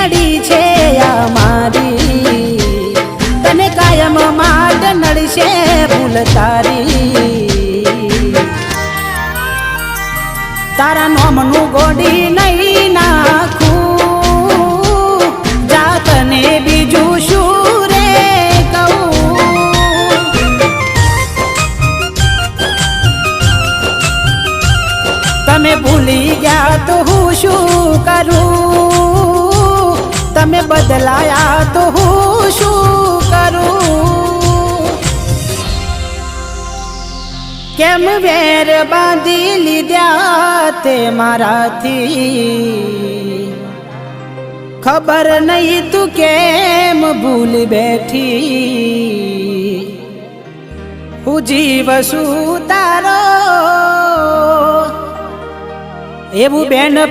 નડી છે આ મારી, તને કાયમ માટે નડશે ભૂલ તારી. તારા નોમનું ગોડી નહીં નાખું, જાતને બીજું શું રે કહું. તમે ભૂલી ગયા તો હું શું કરું, તમે બદલાયા તો હું શું કરું. કેમ વેર બાંધી લીધા તે મારાથી, ખબર નહીં તું કેમ ભૂલ બેઠી. હું જીવ છું તારો એવું બેન